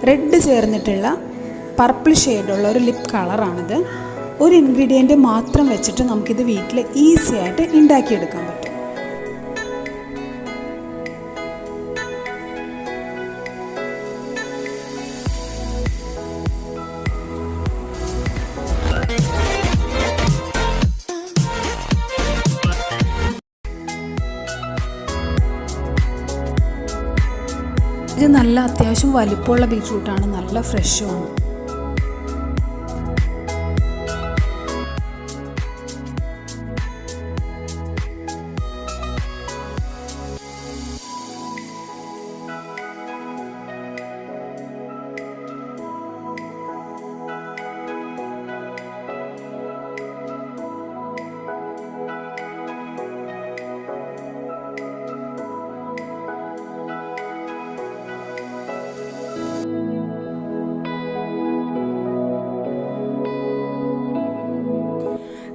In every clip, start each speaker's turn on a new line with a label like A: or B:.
A: Red ചേർന്നിട്ടുള്ള purple ഷെയ്ഡുള്ള ഒരു lip കളറാണിത്. ഒരു ഇൻഗ്രീഡിയൻറ്റ് മാത്രം വെച്ചിട്ട് നമുക്കിത് വീട്ടിൽ ഈസി ആയിട്ട് ഉണ്ടാക്കിയെടുക്കാൻ പറ്റും. ഇത് നല്ല അത്യാവശ്യം വലിപ്പമുള്ള ബീറ്റ്റൂട്ടാണ്, നല്ല ഫ്രഷുമാണ്.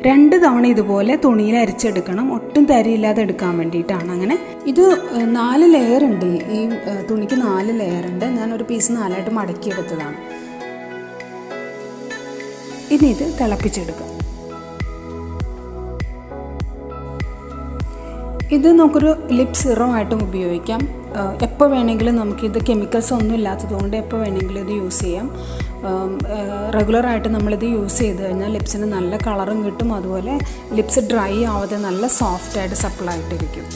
A: രണ്ട് തവണ ഇതുപോലെ തുണിയിൽ അരിച്ചെടുക്കണം, ഒട്ടും തരിയില്ലാതെ എടുക്കാൻ വേണ്ടിയിട്ടാണ്. അങ്ങനെ ഇത് 4 ലെയർ ഉണ്ട്, ഈ തുണിക്ക് 4 ലെയർ ഉണ്ട്. ഞാനൊരു പീസ് 4ആയിട്ട് മടക്കിയെടുത്തതാണ്. ഇനി ഇത് തിളപ്പിച്ചെടുക്കാം. ഇത് നമുക്കൊരു ലിപ് സിറം ആയിട്ടും ഉപയോഗിക്കാം. എപ്പോൾ വേണമെങ്കിലും നമുക്കിത് കെമിക്കൽസ് ഒന്നും ഇല്ലാത്തതുകൊണ്ട് എപ്പോൾ വേണമെങ്കിലും ഇത് യൂസ് ചെയ്യാം. റെഗുലറായിട്ട് നമ്മളിത് യൂസ് ചെയ്ത് കഴിഞ്ഞാൽ ലിപ്സിന് നല്ല കളറും കിട്ടും, അതുപോലെ ലിപ്സ് ഡ്രൈ ആവാതെ നല്ല സോഫ്റ്റായിട്ട് സപ്പിളായിട്ടിരിക്കും.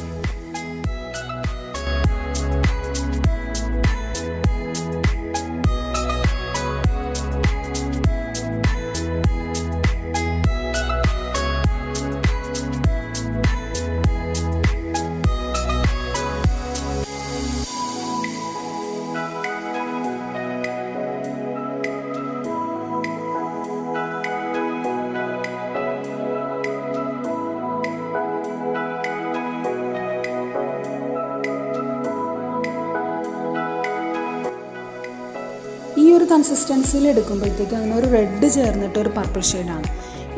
A: ഈ ഒരു കൺസിസ്റ്റൻസിയിൽ എടുക്കുമ്പോഴത്തേക്ക് അങ്ങനെ ഒരു റെഡ് ചേർന്നിട്ട് ഒരു പർപ്പിൾ ഷെയ്ഡാണ്.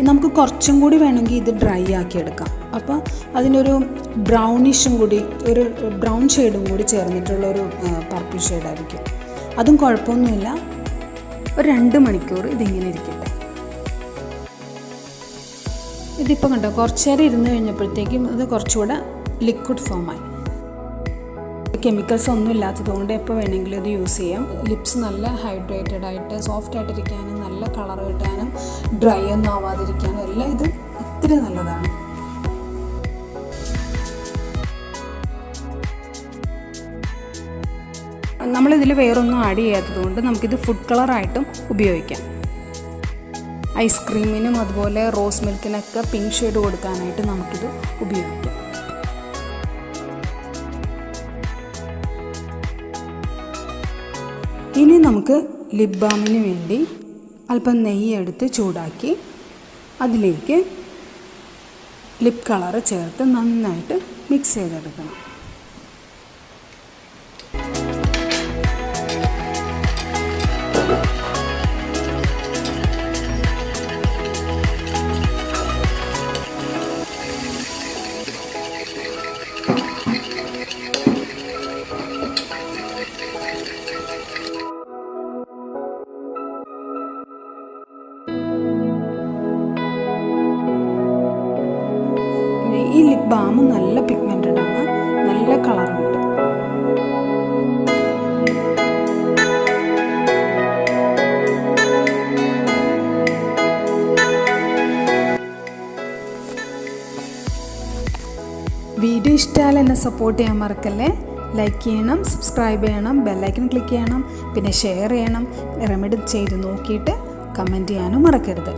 A: നമുക്ക് കുറച്ചും കൂടി വേണമെങ്കിൽ ഇത് ഡ്രൈ ആക്കി എടുക്കാം. അപ്പോൾ അതിനൊരു ബ്രൗണിഷും കൂടി, ഒരു ബ്രൗൺ ഷെയ്ഡും കൂടി ചേർന്നിട്ടുള്ളൊരു പർപ്പിൾ ഷെയ്ഡായിരിക്കും. അതും കുഴപ്പമൊന്നുമില്ല. ഒരു 2 മണിക്കൂർ ഇതിങ്ങനെ ഇരിക്കട്ടെ. ഇതിപ്പോൾ കണ്ടോ, കുറച്ച് നേരം ഇരുന്ന് കഴിഞ്ഞപ്പോഴത്തേക്കും ഇത് കുറച്ചുകൂടെ ലിക്വിഡ് ഫോമായി. കെമിക്കൽസ് ഒന്നും ഇല്ലാത്തതുകൊണ്ട് എപ്പോൾ വേണമെങ്കിലും ഇത് യൂസ് ചെയ്യാം. ലിപ്സ് നല്ല ഹൈഡ്രേറ്റഡ് ആയിട്ട് സോഫ്റ്റ് ആയിട്ടിരിക്കാനും നല്ല കളർ കിട്ടാനും ഡ്രൈ ഒന്നും ആവാതിരിക്കാനും എല്ലാം ഇത് ഒത്തിരി നല്ലതാണ്. നമ്മളിതിൽ വേറൊന്നും ആഡ് ചെയ്യാത്തതുകൊണ്ട് നമുക്കിത് ഫുഡ് കളറായിട്ടും ഉപയോഗിക്കാം. ഐസ്ക്രീമിനും അതുപോലെ റോസ് മിൽക്കിനൊക്കെ പിങ്ക് ഷെയ്ഡ് കൊടുക്കാനായിട്ട് നമുക്കിത് ഉപയോഗിക്കാം. ഇനി നമുക്ക് ലിപ് ബാമിന് വേണ്ടി അല്പം നെയ്യ് എടുത്ത് ചൂടാക്കി അതിലേക്ക് ലിപ് കളർ ചേർത്ത് നന്നായിട്ട് മിക്സ് ചെയ്തെടുക്കണം. ഈ ലിപ് ബാം നല്ല പിഗ്മെൻറ്റഡ് ആണ്, നല്ല കളർ കിട്ടും. വീഡിയോ ഇഷ്ടമായാൽ എന്നെ സപ്പോർട്ട് ചെയ്യാൻ മറക്കല്ലേ. ലൈക്ക് ചെയ്യണം, സബ്സ്ക്രൈബ് ചെയ്യണം, ബെല്ലൈക്കൺ ക്ലിക്ക് ചെയ്യണം, പിന്നെ ഷെയർ ചെയ്യണം. റെമഡി ചെയ്ത് നോക്കിയിട്ട് കമൻറ്റ് ചെയ്യാനും മറക്കരുത്.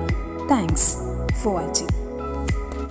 A: Thanks for watching.